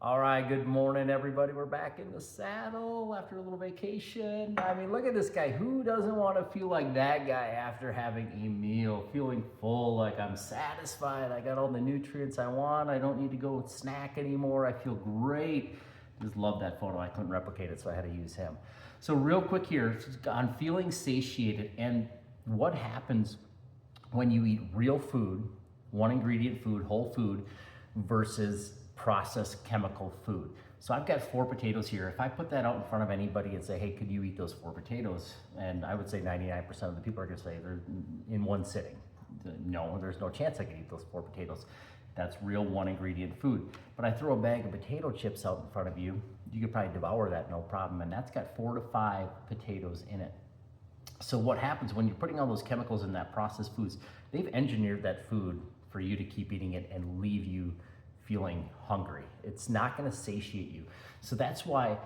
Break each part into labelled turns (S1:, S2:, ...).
S1: All right, good morning, everybody. We're back in the saddle after a little vacation. I mean, look at this guy. Who doesn't want to feel like that guy after having a meal, feeling full, like I'm satisfied, I got all the nutrients I want, I don't need to go snack anymore, I feel great. Just love that photo. I couldn't replicate it, so I had to use him. So real quick here, on feeling satiated and what happens when you eat real food, one ingredient food, whole food, versus processed chemical food. So I've got 4 potatoes here. If I put that out in front of anybody and say, hey, could you eat those 4 potatoes? And I would say 99% of the people are gonna say they're in one sitting. No, there's no chance I can eat those 4 potatoes. That's real one ingredient food. But I throw a bag of potato chips out in front of you, you could probably devour that no problem. And that's got 4 to 5 potatoes in it. So what happens when you're putting all those chemicals in that processed foods, they've engineered that food for you to keep eating it and leave you feeling hungry. It's not gonna satiate you. So that's why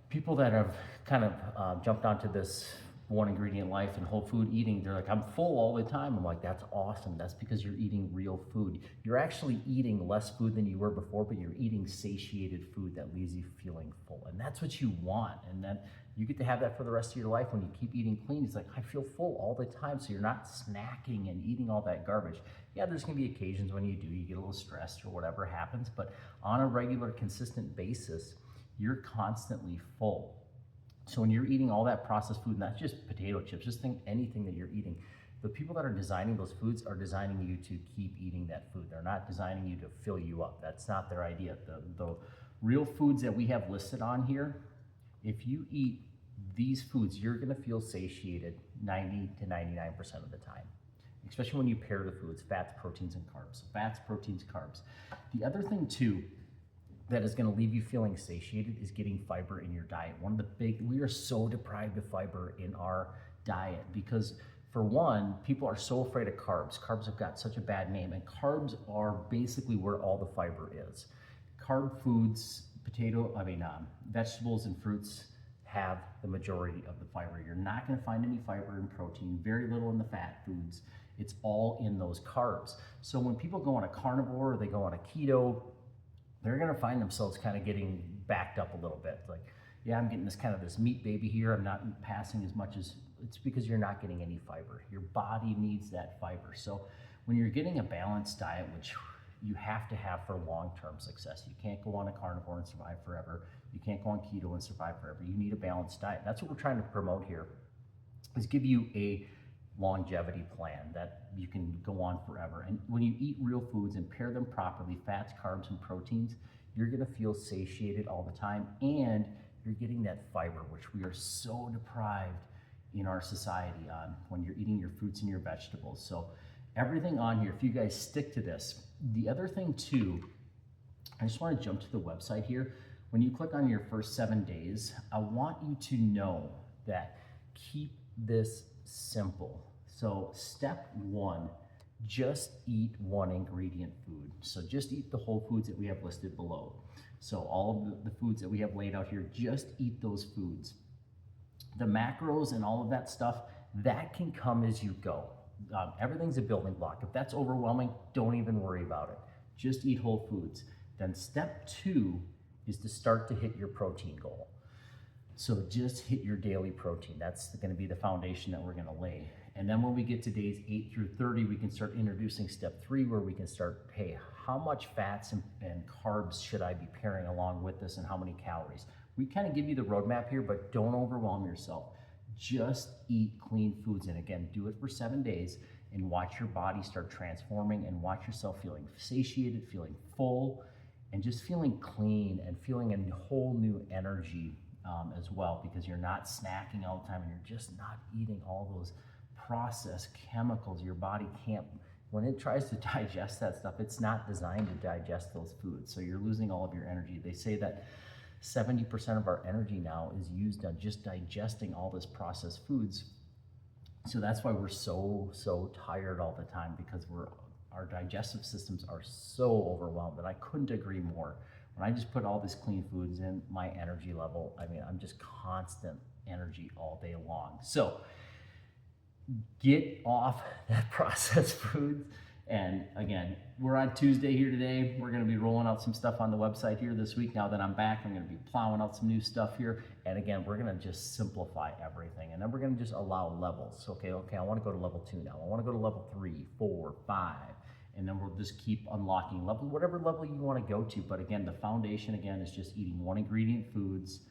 S1: people that have kind of jumped onto this one ingredient life and whole food eating, they're like, I'm full all the time. I'm like, that's awesome. That's because you're eating real food. You're actually eating less food than you were before, but you're eating satiated food that leaves you feeling full. And that's what you want. And then you get to have that for the rest of your life when you keep eating clean. It's like, I feel full all the time. So you're not snacking and eating all that garbage. Yeah, there's gonna be occasions when you do, you get a little stressed or whatever happens, but on a regular, consistent basis, you're constantly full. So when you're eating all that processed food, and that's just potato chips, just think anything that you're eating, the people that are designing those foods are designing you to keep eating that food. They're not designing you to fill you up. That's not their idea. The real foods that we have listed on here, if you eat these foods, you're gonna feel satiated 90 to 99% of the time, especially when you pair the foods, fats, proteins, and carbs. So fats, proteins, carbs. The other thing too, that is gonna leave you feeling satiated is getting fiber in your diet. We are so deprived of fiber in our diet because for one, people are so afraid of carbs. Carbs have got such a bad name, and carbs are basically where all the fiber is. Carb foods, vegetables and fruits have the majority of the fiber. You're not gonna find any fiber in protein, very little in the fat foods. It's all in those carbs. So when people go on a carnivore or they go on a keto, they're gonna find themselves kind of getting backed up a little bit. Like, yeah, I'm getting this meat baby here. I'm not passing as much as, it's because you're not getting any fiber. Your body needs that fiber. So when you're getting a balanced diet, which you have to have for long-term success, you can't go on a carnivore and survive forever. You can't go on keto and survive forever. You need a balanced diet. That's what we're trying to promote here, is give you a longevity plan that you can go on forever. And when you eat real foods and pair them properly, fats, carbs, and proteins, you're gonna feel satiated all the time, and you're getting that fiber, which we are so deprived in our society on when you're eating your fruits and your vegetables. So everything on here, if you guys stick to this. The other thing too, I just wanna jump to the website here. When you click on your first 7 days, I want you to know that keep this simple. So step 1, just eat one ingredient food. So just eat the whole foods that we have listed below. So all of the foods that we have laid out here, just eat those foods. The macros and all of that stuff, that can come as you go. Everything's a building block. If that's overwhelming, don't even worry about it. Just eat whole foods. Then step 2 is to start to hit your protein goal. So just hit your daily protein. That's gonna be the foundation that we're gonna lay. And then when we get to days 8 through 30, we can start introducing step 3, where we can start, hey, how much fats and carbs should I be pairing along with this, and how many calories? We kind of give you the roadmap here, but don't overwhelm yourself. Just eat clean foods. And again, do it for 7 days and watch your body start transforming, and watch yourself feeling satiated, feeling full, and just feeling clean and feeling a whole new energy as well, because you're not snacking all the time and you're just not eating all those processed chemicals. Your body can't, when it tries to digest that stuff, it's not designed to digest those foods. So you're losing all of your energy. They say that 70% of our energy now is used on just digesting all this processed foods. So that's why we're so tired all the time, because our digestive systems are so overwhelmed. And I couldn't agree more. When I just put all these clean foods in, my energy level, I mean, I'm just constant energy all day long. So get off that processed foods And again, we're on Tuesday here today. We're going to be rolling out some stuff on the website here this week. Now that I'm back, I'm going to be plowing out some new stuff here. And again, we're going to just simplify everything. And then we're going to just allow levels. Okay, I want to go to level 2 now. I want to go to level 3, 4, 5. And then we'll just keep unlocking level, whatever level you want to go to. But again, the foundation, again, is just eating 1 ingredient foods.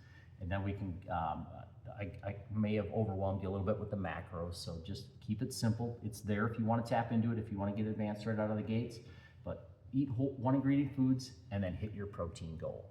S1: And then we can, I may have overwhelmed you a little bit with the macros, so just keep it simple. It's there if you want to tap into it, if you want to get advanced right out of the gates. But eat 1 ingredient foods and then hit your protein goal.